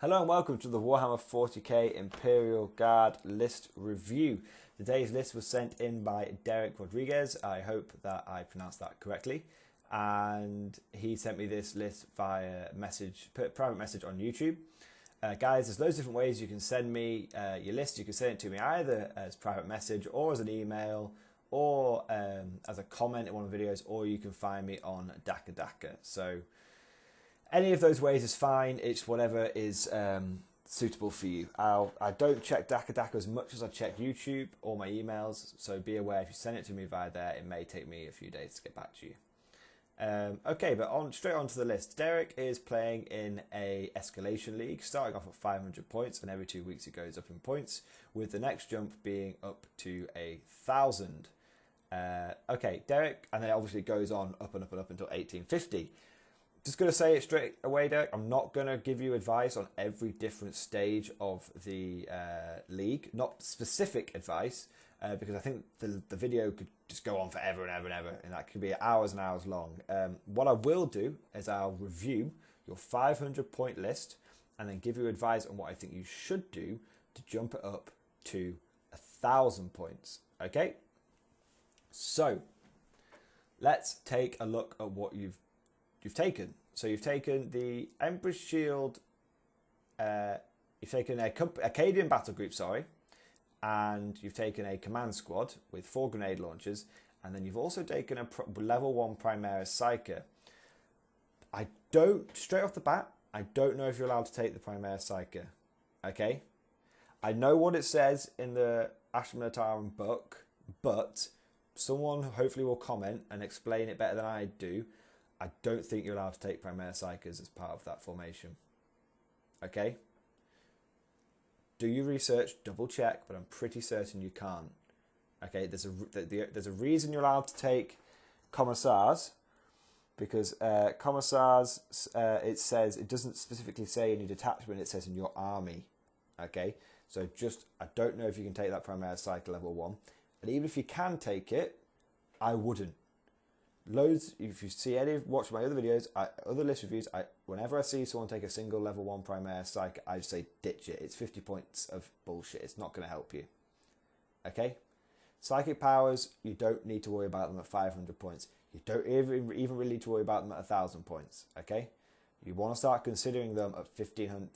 Hello and welcome to the Warhammer 40k Imperial Guard list review. Today's list was sent in by Derek Rodriguez. I hope that I pronounced that correctly. And he sent me this list via private message on YouTube. Guys, there's loads of different ways you can send me your list. You can send it to me either as private message or as an email or as a comment in one of the videos, or you can find me on Daka. So any of those ways is fine. It's whatever is suitable for you. I don't check Daka as much as I check YouTube or my emails, so be aware if you send it to me via there, it may take me a few days to get back to you. Okay, but straight on to the list. Derek is playing in a escalation league, starting off at 500 points, and every 2 weeks it goes up in points, with the next jump being up to 1,000. Okay, Derek, and then it obviously goes on up and up and up until 1850. Just going to say it straight away, Derek, I'm not going to give you advice on every different stage of the league, not specific advice, because I think the video could just go on forever and ever and ever, and that could be hours and hours long. What I will do is I'll review your 500 point list and then give you advice on what I think you should do to jump it up to 1,000 points. Okay? So, let's take a look at what you've taken. So you've taken the Emperor's Shield, you've taken a Cadian battle group, and you've taken a command squad with 4 grenade launchers, and then you've also taken a level 1 Primaris Psyker. Straight off the bat, I don't know if you're allowed to take the Primaris Psyker, okay? I know what it says in the Ashton Militarum book, but someone hopefully will comment and explain it better than I do. I don't think you're allowed to take Primaris Psykers as part of that formation. Okay? Do your research, double check, but I'm pretty certain you can't. Okay? There's a reason you're allowed to take Commissars, because Commissars, it doesn't specifically say in your detachment, it says in your army. Okay? So I don't know if you can take that Primaris Psyker level 1. And even if you can take it, I wouldn't. If you watch my other videos, other list reviews, whenever I see someone take a single level 1 Primaris Psyker, I just say ditch it. It's 50 points of bullshit. It's not going to help you. Okay? Psychic powers, you don't need to worry about them at 500 points. You don't even really need to worry about them at 1,000 points. Okay? You want to start considering them at 1,500,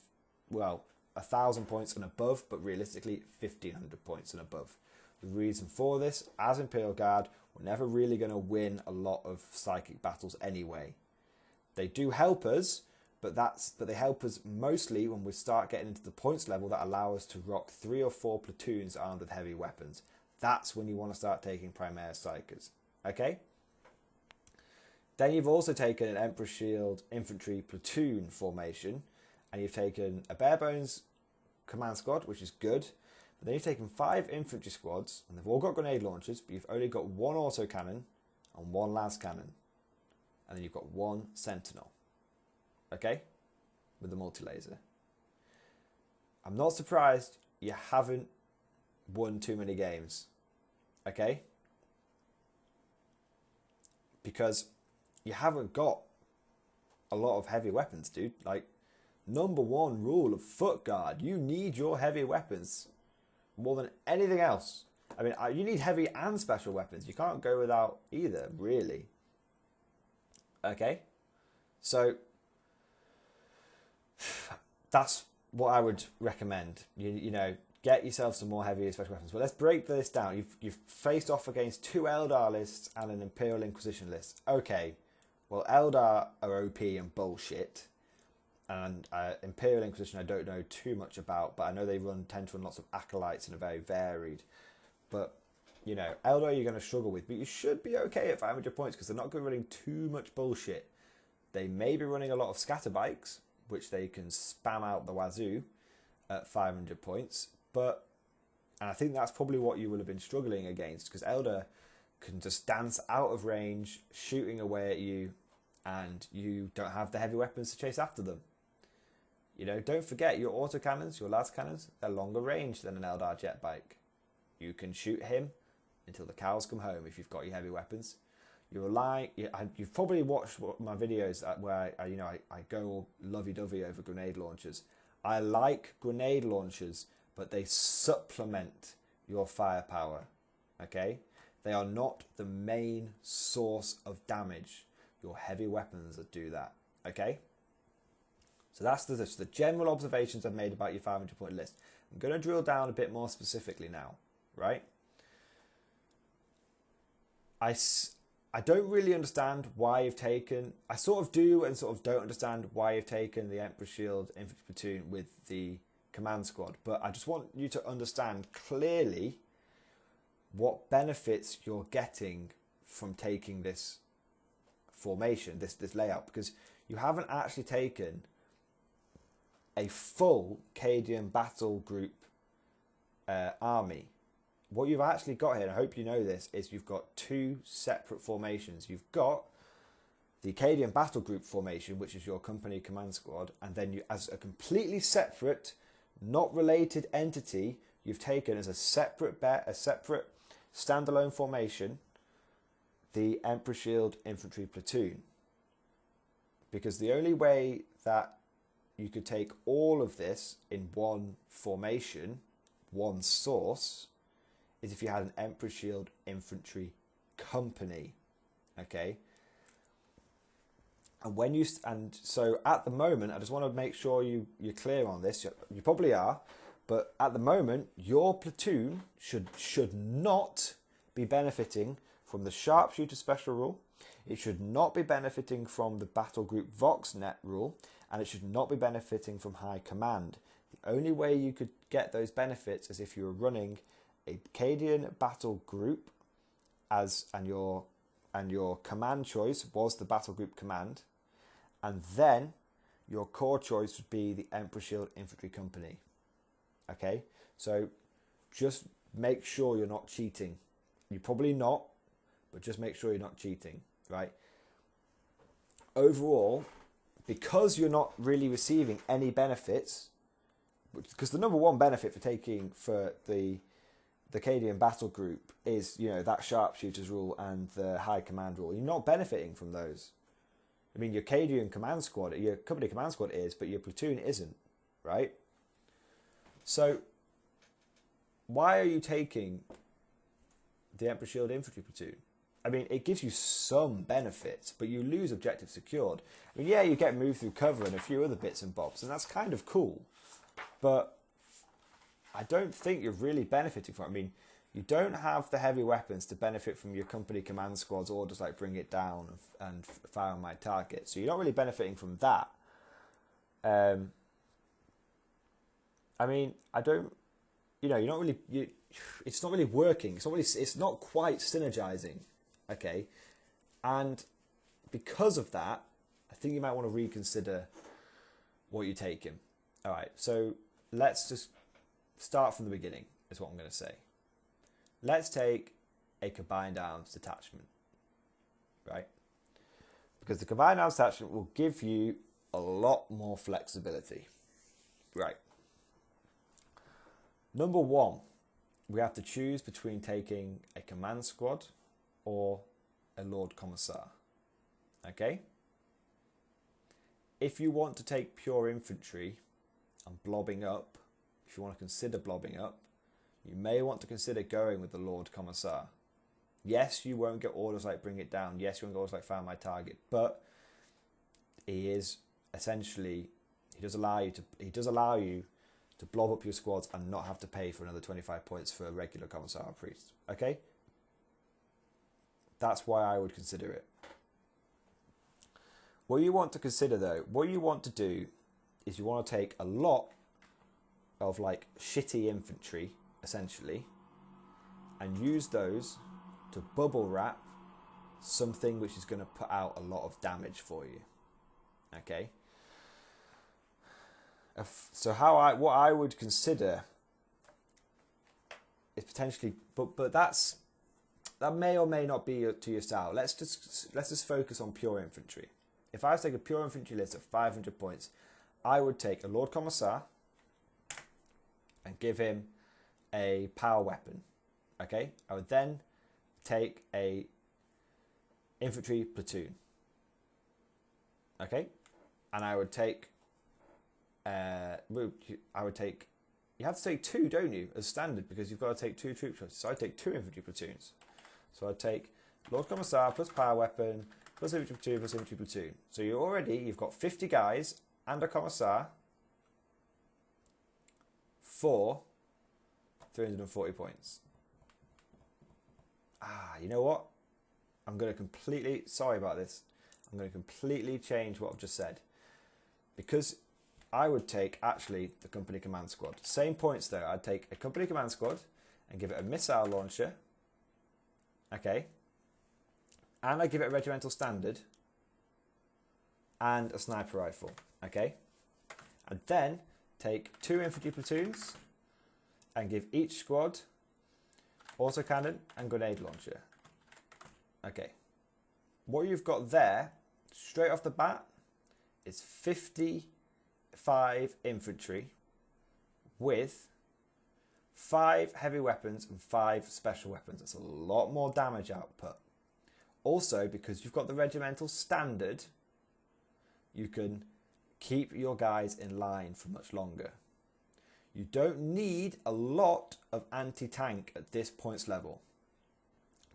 well, 1,000 points and above, but realistically 1,500 points and above. The reason for this, as Imperial Guard, we're never really going to win a lot of psychic battles anyway. They do help us, but they help us mostly when we start getting into the points level that allow us to rock 3 or 4 platoons armed with heavy weapons. That's when you want to start taking Primaris Psykers. Okay? Then you've also taken an Emperor's Shield Infantry platoon formation, and you've taken a bare bones command squad, which is good. Then you've taken 5 infantry squads, and they've all got grenade launchers, but you've only got 1 autocannon and 1 Lascannon. And then you've got 1 Sentinel. Okay? With the MultiLaser. I'm not surprised you haven't won too many games. Okay? Because you haven't got a lot of heavy weapons, dude. Like, number 1 rule of foot guard, you need your heavy weapons more than anything else. I mean, you need heavy and special weapons. You can't go without either, really. Okay? So, that's what I would recommend. You know, get yourself some more heavy and special weapons. But let's break this down. You've faced off against 2 Eldar lists and an Imperial Inquisition list. Okay, well, Eldar are OP and bullshit. And Imperial Inquisition I don't know too much about, but I know they tend to run lots of acolytes and are very varied. But, you know, Eldar you're going to struggle with, but you should be okay at 500 points because they're not going to be running too much bullshit. They may be running a lot of scatter bikes, which they can spam out the wazoo at 500 points, and I think that's probably what you will have been struggling against, because Eldar can just dance out of range, shooting away at you, and you don't have the heavy weapons to chase after them. You know, don't forget your autocannons, your Lascannons, they're longer range than an Eldar jet bike. You can shoot him until the cows come home if you've got your heavy weapons. You've probably watched my videos where I go all lovey-dovey over grenade launchers. I like grenade launchers, but they supplement your firepower, okay? They are not the main source of damage. Your heavy weapons that do that, okay? So that's the general observations I've made about your 500 point list. I'm going to drill down a bit more specifically now, right? I don't really understand why you've taken... I sort of do and sort of don't understand why you've taken the Emperor Shield Infantry Platoon with the Command Squad, but I just want you to understand clearly what benefits you're getting from taking this formation, this layout, because you haven't actually taken a full Cadian battle group army. What you've actually got here, and I hope you know this, is you've got two separate formations. You've got the Cadian battle group formation, which is your company command squad, and then you, as a completely separate, not related entity, you've taken as a separate standalone formation the Emperor Shield Infantry Platoon. Because the only way that you could take all of this in one formation, one source, is if you had an Emperor Shield Infantry company, okay? And when you so at the moment, I just want to make sure you're clear on this. You probably are, but at the moment, your platoon should not be benefiting from the sharpshooter special rule. It should not be benefiting from the battle group Voxnet rule, and it should not be benefiting from high command. The only way you could get those benefits is if you were running a Cadian battle group and your command choice was the battle group command, and then your core choice would be the Emperor Shield Infantry Company. Okay, so just make sure you're not cheating. You're probably not, but just make sure you're not cheating, right? Overall, because you're not really receiving any benefits, because the number one benefit for the Cadian battle group is, you know, that sharpshooters rule and the high command rule. You're not benefiting from those. I mean, your Cadian command squad, your company command squad is, but your platoon isn't, right? So why are you taking the Emperor Shield Infantry Platoon? I mean, it gives you some benefits, but you lose objective secured. I mean, yeah, you get moved through cover and a few other bits and bobs, and that's kind of cool. But I don't think you're really benefiting from it. I mean, you don't have the heavy weapons to benefit from your company command squad's orders like bring it down and fire on my target. So you're not really benefiting from that. I mean, I don't, you know, you're not really, it's not really working. It's not quite synergizing. Okay. And because of that, I think you might want to reconsider what you're taking. All right. So let's just start from the beginning is what I'm going to say. Let's take a combined arms detachment, right? Because the combined arms detachment will give you a lot more flexibility, right? Number one, we have to choose between taking a command squad or a Lord Commissar, okay? If you want to take pure infantry and blobbing up, if you want to consider blobbing up, you may want to consider going with the Lord Commissar. Yes, you won't get orders like bring it down. Yes, you won't get orders like find my target. But he is essentially, he does allow you to blob up your squads and not have to pay for another 25 points for a regular Commissar or Priest. Okay? That's why I would consider it. What you want to consider though, what you want to do is you want to take a lot of like shitty infantry essentially and use those to bubble wrap something which is going to put out a lot of damage for you. Okay? So what I would consider is potentially, but that may or may not be to your style. Let's just focus on pure infantry. If I was to take a pure infantry list of 500 points, I would take a Lord Commissar and give him a power weapon. Okay, I would then take a infantry platoon. Okay, and I would take I would take. You have to take 2, don't you, as standard, because you've got to take 2 troop choices. So I take 2 infantry platoons. So I take Lord Commissar plus power weapon plus infantry platoon plus infantry platoon. So you've got 50 guys and a commissar for 340 points. You know what? I'm going to completely, sorry about this, I'm going to completely change what I've just said. Because I would take, actually, the company command squad. Same points there. I'd take a company command squad and give it a missile launcher. Okay. And I give it a regimental standard. And a sniper rifle. Okay. And then take 2 infantry platoons and give each squad autocannon and grenade launcher. Okay. What you've got there, straight off the bat, is 55 infantry with 5 heavy weapons and 5 special weapons. That's a lot more damage output. Also, because you've got the regimental standard, you can keep your guys in line for much longer. You don't need a lot of anti-tank at this points level.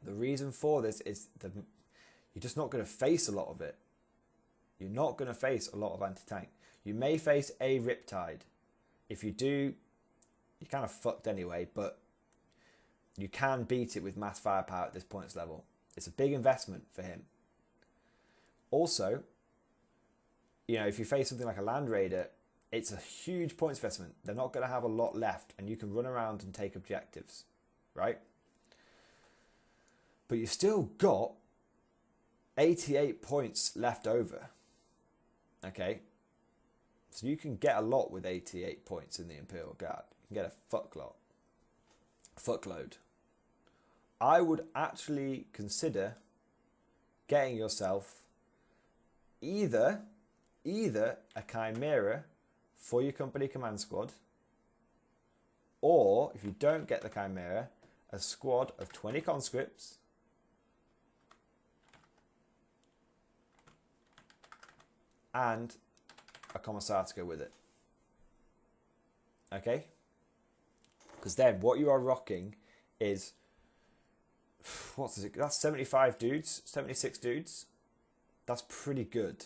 The reason for this is you're just not going to face a lot of it. You're not going to face a lot of anti-tank. You may face a Riptide. If you do, you're kind of fucked anyway, but you can beat it with mass firepower at this points level. It's a big investment for him. Also, if you face something like a Land Raider, it's a huge points investment. They're not going to have a lot left, and you can run around and take objectives, right? But you've still got 88 points left over. Okay? So you can get a lot with 88 points in the Imperial Guard. You can get a fuckload. I would actually consider getting yourself either a Chimera for your company command squad, or if you don't get the Chimera, a squad of 20 conscripts and a commissar to go with it. Okay? Because then what you are rocking is, that's 75 dudes, 76 dudes. That's pretty good.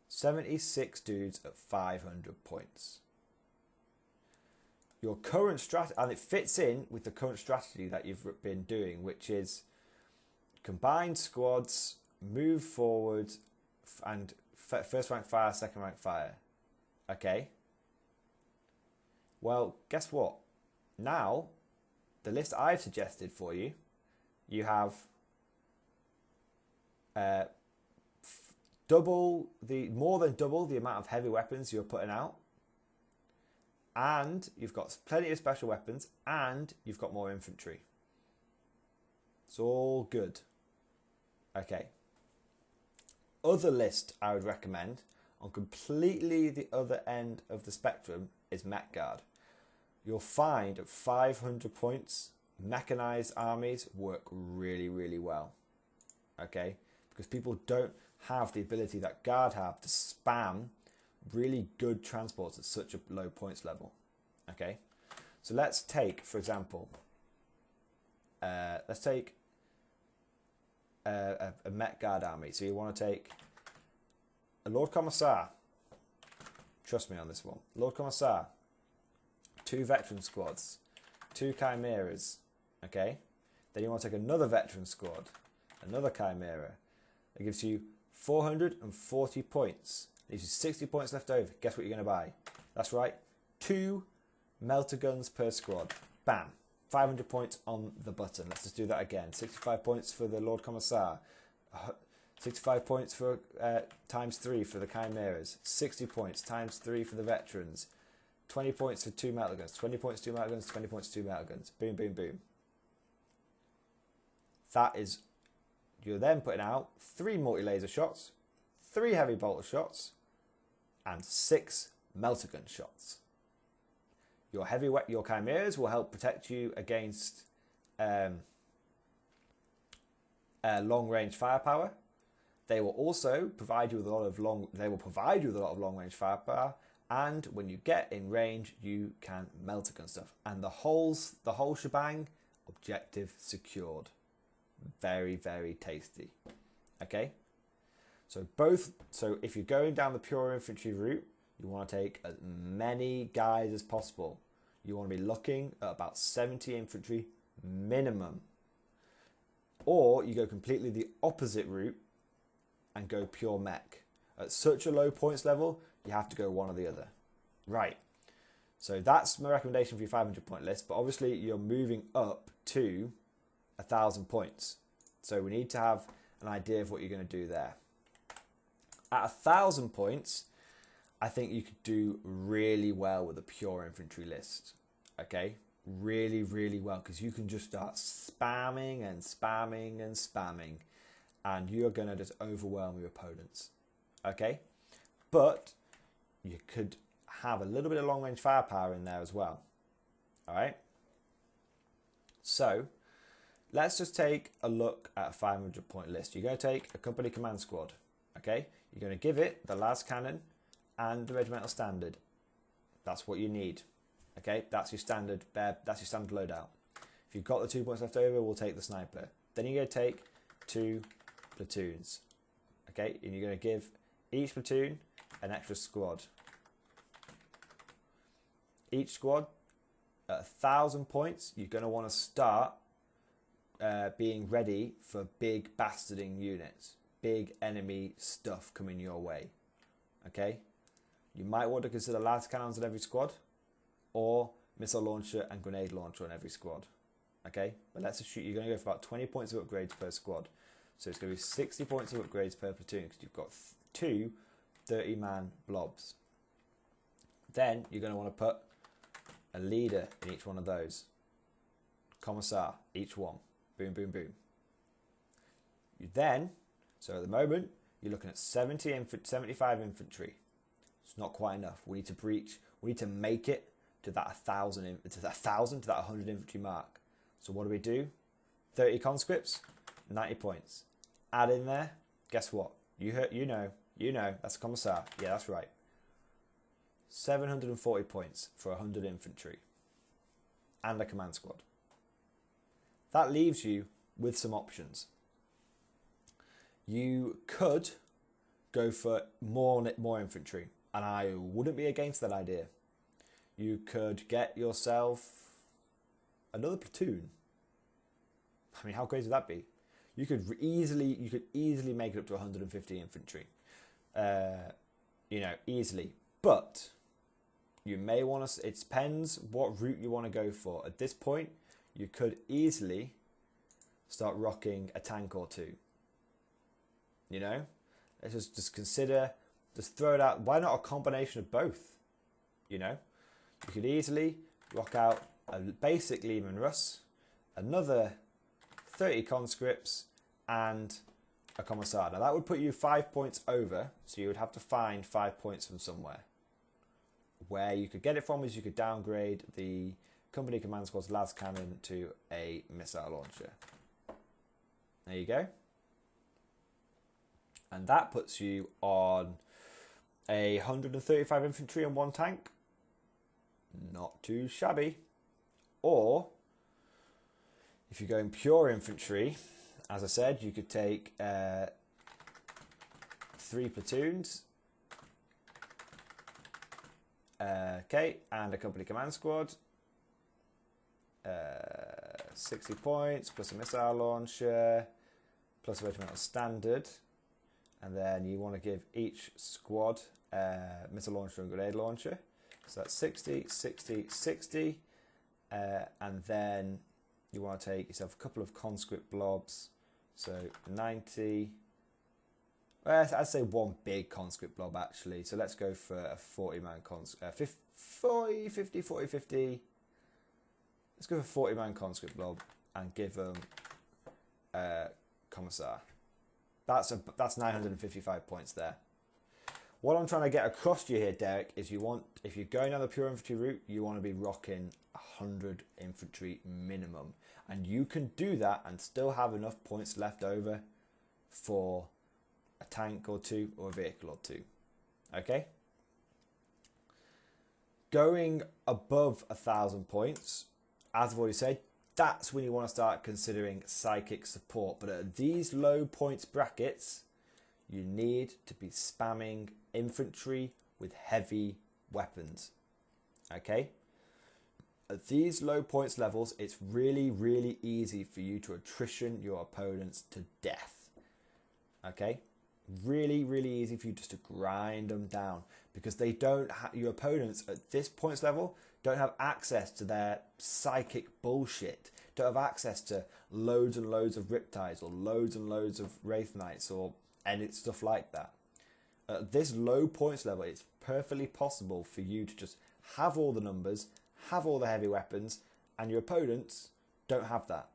76 dudes at 500 points. Your current strategy, and it fits in with the current strategy that you've been doing, which is combined squads, move forward, and first rank fire, second rank fire. Okay? Well, guess what? Now, the list I've suggested for you, you have more than double the amount of heavy weapons you're putting out, and you've got plenty of special weapons, and you've got more infantry. It's all good. Okay. Other list I would recommend on completely the other end of the spectrum is Mech Guard. You'll find at 500 points, mechanized armies work really, really well. Okay? Because people don't have the ability that Guard have to spam really good transports at such a low points level. Okay? So let's take, for example, let's take a Met Guard army. So you want to take a Lord Commissar. Trust me on this one. Lord Commissar. 2 veteran squads. 2 Chimeras. Okay? Then you want to take another veteran squad. Another Chimera. That gives you 440 points. Leaves you 60 points left over. Guess what you're going to buy? That's right. 2 melter guns per squad. Bam. 500 points on the button. Let's just do that again. 65 points for the Lord Commissar. 65 points for times 3 for the Chimeras. 60 points times 3 for the veterans. 20 points for 2 melter guns. 20 points, 2 melter guns. 20 points, 2 melter guns. Boom, boom, boom. That is... You're then putting out 3 multi-laser shots, 3 heavy bolter shots, and 6 melter gun shots. Your Chimeras will help protect you against long-range firepower, They will also provide you with a lot of long range firepower, and when you get in range, you can melt a gun stuff. And the whole shebang, objective secured. Very, very tasty. Okay? So if you're going down the pure infantry route, you want to take as many guys as possible. You want to be looking at about 70 infantry minimum. Or you go completely the opposite route and go pure mech. At such a low points level, you have to go one or the other. Right. So that's my recommendation for your 500 point list. But obviously you're moving up to 1,000 points. So we need to have an idea of what you're going to do there. At 1,000 points, I think you could do really well with a pure infantry list. Okay? Really, really well. Because you can just start spamming and spamming and spamming. And you're going to just overwhelm your opponents. Okay? But you could have a little bit of long range firepower in there as well. Alright? So, let's just take a look at a 500 point list. You're going to take a company command squad. Okay? You're going to give it the Lascannon and the regimental standard. That's what you need. Okay? That's your standard loadout. If you've got the 2 points left over, we'll take the sniper. Then you're going to take 2 platoons. Okay? And you're going to give each platoon an extra squad. Each squad at 1,000 points, you're going to want to start being ready for big bastarding units, big enemy stuff coming your way. Okay, you might want to consider Lascannons in every squad, or missile launcher and grenade launcher on every squad. Okay, but let's just shoot. You're going to go for about 20 points of upgrades per squad, so it's going to be 60 points of upgrades per platoon because you've got 2 30-man blobs. Then you're going to want to put a leader in each one of those. Commissar, each one. Boom, boom, boom. You then, so at the moment, you're looking at 75 infantry. It's not quite enough. We need to breach. We need to make it to that 1,000, to that 100 infantry mark. So what do? 30 conscripts, 90 points. Add in there. Guess what? You know. That's a commissar. Yeah, that's right. 740 points for 100 infantry and a command squad. That leaves you with some options. You could go for more infantry, and I wouldn't be against that idea. You could get yourself another platoon. I mean, how crazy would that be? You could easily make it up to 150 infantry. Easily. But you may want to, it depends what route you want to go for. At this point, you could easily start rocking a tank or two. You know? Let's just consider, just throw it out. Why not a combination of both? You know? You could easily rock out a basic Lehman Russ, another 30 conscripts, and a commissar. Now that would put you 5 points over, so you would have to find 5 points from somewhere. Where you could get it from is you could downgrade the company command squad's Lascannon to a missile launcher. There you go. And that puts you on 135 infantry and 1 tank. Not too shabby. Or, if you're going pure infantry, as I said, you could take 3 platoons. Okay, and a company command squad. 60 points, plus a missile launcher, plus a regimental standard. And then you want to give each squad missile launcher and grenade launcher. So that's 60, 60, 60. And then you want to take yourself a couple of conscript blobs. So 90. Well, I'd say 1 big conscript blob actually. So let's go for a 40-man 40, 50, 40, 50. Let's go for 40-man conscript blob and give them commissar. That's 955 points there. What I'm trying to get across to you here, Derek, is if you're going down the pure infantry route, you want to be rocking 100 infantry minimum. And you can do that and still have enough points left over for a tank or two, or a vehicle or two. Okay? Going above 1,000 points, as I've already said, that's when you want to start considering psychic support. But at these low points brackets, you need to be spamming infantry with heavy weapons. Okay? At these low points levels, it's really, really easy for you to attrition your opponents to death. Okay? Really, really easy for you just to grind them down, because they don't your opponents at this points level don't have access to their psychic bullshit, don't have access to loads and loads of Riptides or loads and loads of Wraith Knights or any stuff like that. At this low points level, it's perfectly possible for you to just have all the numbers, have all the heavy weapons, and your opponents don't have that.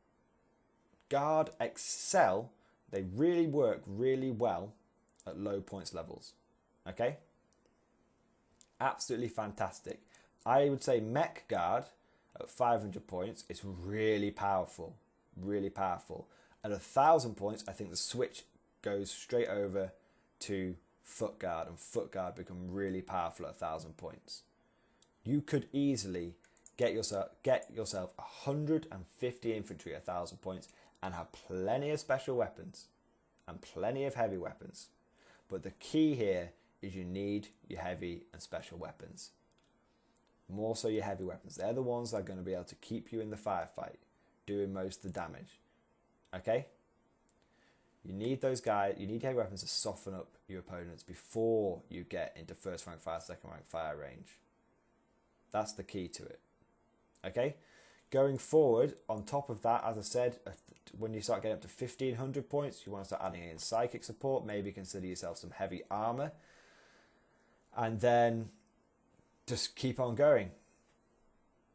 Guard excel, they really work really well at low points levels. Okay? Absolutely fantastic. I would say Mech Guard at 500 points is really powerful. Really powerful. At 1,000 points, I think the switch goes straight over to Foot Guard, and Foot Guard become really powerful at 1,000 points. You could easily get yourself 150 infantry at 1,000 points and have plenty of special weapons and plenty of heavy weapons. But the key here is you need your heavy and special weapons. More so your heavy weapons. They're the ones that are going to be able to keep you in the firefight, doing most of the damage. Okay? You need those guys, you need heavy weapons to soften up your opponents before you get into first rank fire, second rank fire range. That's the key to it. Okay? Going forward, on top of that, as I said, when you start getting up to 1,500 points, you want to start adding in psychic support, maybe consider yourself some heavy armor, and then just keep on going.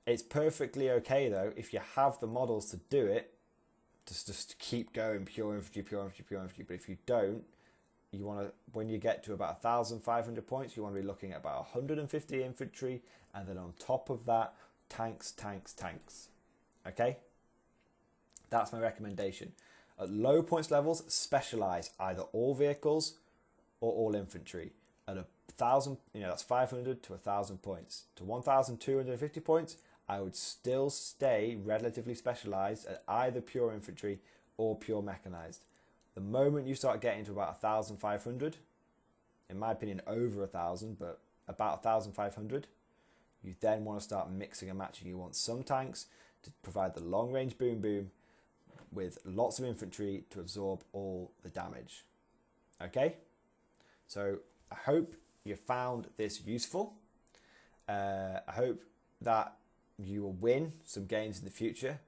It's perfectly okay though, if you have the models to do it, just keep going, pure infantry, pure infantry, pure infantry. But if you don't, you want to, when you get to about 1,500 points, you want to be looking at about 150 infantry, and then on top of that, tanks, tanks, tanks. Okay? That's my recommendation. At low points levels, specialize either all vehicles or all infantry. At 1,000, that's 500 to 1,000 points. To 1,250 points, I would still stay relatively specialized at either pure infantry or pure mechanized. The moment you start getting to about 1,500, in my opinion over 1,000, but about 1,500, you then want to start mixing and matching. You want some tanks to provide the long range boom boom with lots of infantry to absorb all the damage. Okay? So I hope you found this useful. I hope that you will win some games in the future.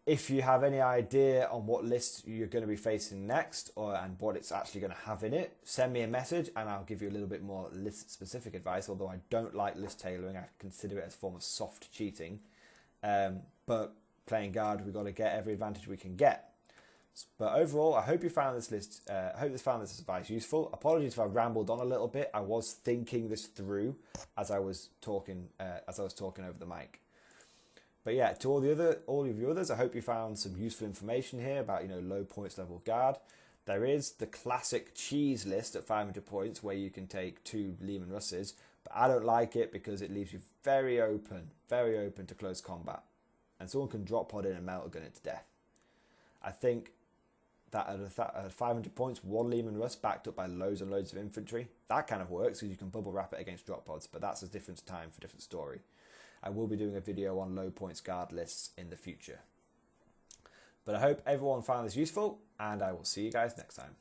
If you have any idea on what list you're going to be facing next and what it's actually going to have in it, send me a message and I'll give you a little bit more list specific advice, although I don't like list tailoring. I consider it as a form of soft cheating. But playing guard, we've got to get every advantage we can get. But overall, I hope you found this list. I hope found this advice useful. Apologies if I rambled on a little bit. I was thinking this through as I was talking over the mic. But yeah, to all of you others, I hope you found some useful information here about low points level guard. There is the classic cheese list at 500 points where you can take 2 Lehman Russes, but I don't like it because it leaves you very open to close combat, and someone can drop pod in and melt a gun it to death. I think that at 500 points, 1 Lehman Russ backed up by loads and loads of infantry, that kind of works because you can bubble wrap it against drop pods, but that's a different time for a different story. I will be doing a video on low points guard lists in the future. But I hope everyone found this useful, and I will see you guys next time.